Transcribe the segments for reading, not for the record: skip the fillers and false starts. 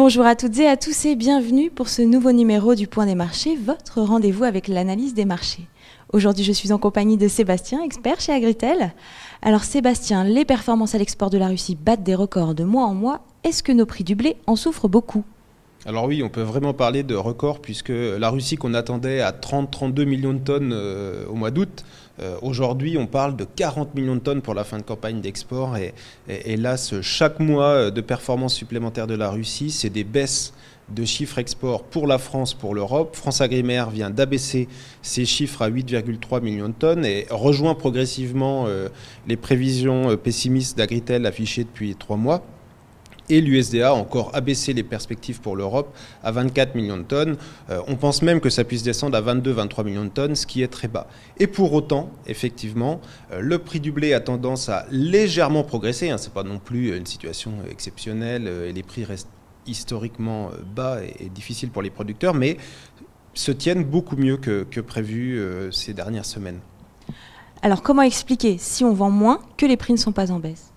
Bonjour à toutes et à tous et bienvenue pour ce nouveau numéro du Point des marchés, votre rendez-vous avec l'analyse des marchés. Aujourd'hui, je suis en compagnie de Sébastien, expert chez Agritel. Alors Sébastien, les performances à l'export de la Russie battent des records de mois en mois. Est-ce que nos prix du blé en souffrent beaucoup ? Alors oui, on peut vraiment parler de record puisque la Russie qu'on attendait à 30-32 millions de tonnes au mois d'août, aujourd'hui on parle de 40 millions de tonnes pour la fin de campagne d'export et hélas, chaque mois de performance supplémentaire de la Russie, c'est des baisses de chiffres export pour la France, pour l'Europe. FranceAgriMer vient d'abaisser ses chiffres à 8,3 millions de tonnes et rejoint progressivement les prévisions pessimistes d'Agritel affichées depuis 3 mois. Et l'USDA a encore abaissé les perspectives pour l'Europe à 24 millions de tonnes. On pense même que ça puisse descendre à 22-23 millions de tonnes, ce qui est très bas. Et pour autant, effectivement, le prix du blé a tendance à légèrement progresser. Ce n'est pas non plus une situation exceptionnelle et les prix restent historiquement bas et difficiles pour les producteurs, mais se tiennent beaucoup mieux que prévu ces dernières semaines. Alors comment expliquer, si on vend moins, que les prix ne sont pas en baisse ?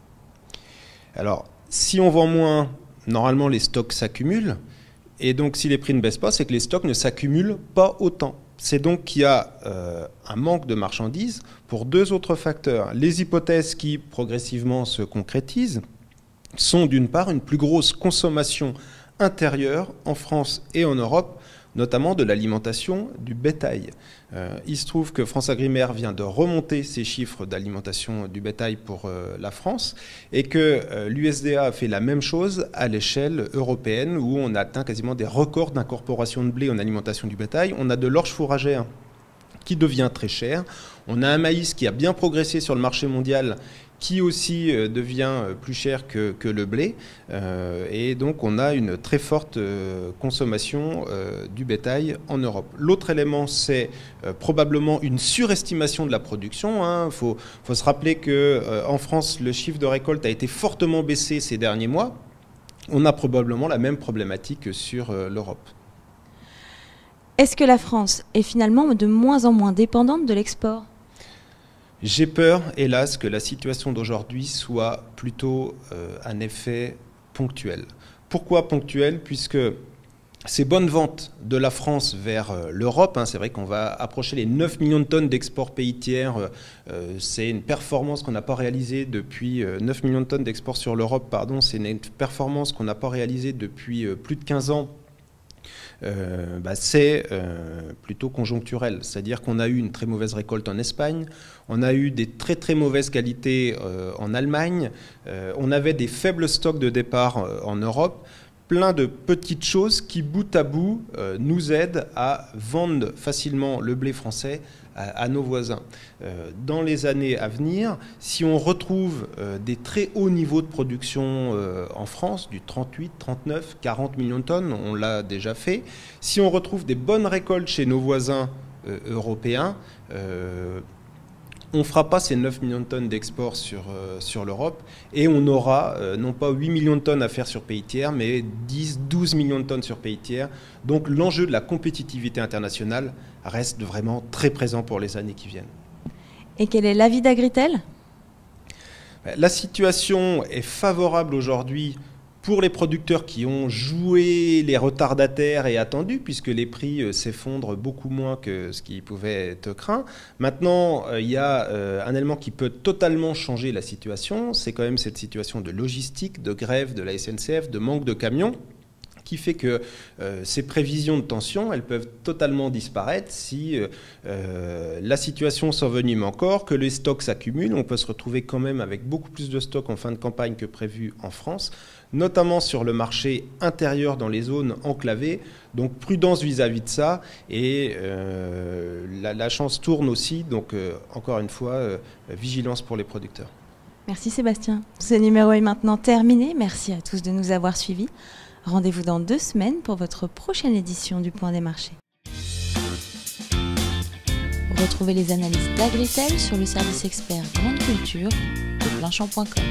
Alors, si on vend moins, normalement les stocks s'accumulent. Et donc si les prix ne baissent pas, c'est que les stocks ne s'accumulent pas autant. C'est donc qu'il y a un manque de marchandises pour deux autres facteurs. Les hypothèses qui progressivement se concrétisent sont d'une part une plus grosse consommation intérieure en France et en Europe, notamment de l'alimentation du bétail. Il se trouve que FranceAgriMer vient de remonter ses chiffres d'alimentation du bétail pour la France et que l'USDA a fait la même chose à l'échelle européenne où on atteint quasiment des records d'incorporation de blé en alimentation du bétail. On a de l'orge fourragère qui devient très cher. On a un maïs qui a bien progressé sur le marché mondial qui aussi devient plus cher que le blé. Et donc on a une très forte consommation du bétail en Europe. L'autre élément, c'est probablement une surestimation de la production. Faut se rappeler qu'en France, le chiffre de récolte a été fortement baissé ces derniers mois. On a probablement la même problématique sur l'Europe. Est-ce que la France est finalement de moins en moins dépendante de l'export ? J'ai peur, hélas, que la situation d'aujourd'hui soit plutôt un effet ponctuel. Pourquoi ponctuel ? Puisque ces bonnes ventes de la France vers l'Europe, c'est vrai qu'on va approcher les 9 millions de tonnes d'export pays tiers, c'est une performance qu'on n'a pas réalisée depuis 9 millions de tonnes d'export sur l'Europe, pardon, c'est une performance qu'on n'a pas réalisée depuis plus de 15 ans. C'est plutôt conjoncturel, c'est-à-dire qu'on a eu une très mauvaise récolte en Espagne, on a eu des très très mauvaises qualités en Allemagne, on avait des faibles stocks de départ en Europe, plein de petites choses qui bout à bout nous aident à vendre facilement le blé français à nos voisins. Dans les années à venir, si on retrouve des très hauts niveaux de production en France, du 38, 39, 40 millions de tonnes, on l'a déjà fait, si on retrouve des bonnes récoltes chez nos voisins européens, on ne fera pas ces 9 millions de tonnes d'export sur l'Europe et on aura non pas 8 millions de tonnes à faire sur pays tiers, mais 10, 12 millions de tonnes sur pays tiers. Donc l'enjeu de la compétitivité internationale reste vraiment très présent pour les années qui viennent. Et quel est l'avis d'Agritel ? La situation est favorable aujourd'hui pour les producteurs qui ont joué les retardataires et attendus, puisque les prix s'effondrent beaucoup moins que ce qui pouvait être craint. Maintenant, il y a un élément qui peut totalement changer la situation, c'est quand même cette situation de logistique, de grève de la SNCF, de manque de camions, qui fait que ces prévisions de tension, elles peuvent totalement disparaître si la situation s'envenime encore, que les stocks s'accumulent. On peut se retrouver quand même avec beaucoup plus de stocks en fin de campagne que prévu en France, notamment sur le marché intérieur dans les zones enclavées. Donc prudence vis-à-vis de ça et la chance tourne aussi. Donc encore une fois, vigilance pour les producteurs. Merci Sébastien. Ce numéro est maintenant terminé. Merci à tous de nous avoir suivis. Rendez-vous dans 2 semaines pour votre prochaine édition du Point des marchés. Retrouvez les analyses d'Agritel sur le service expert Grande Culture de Planchamp.com.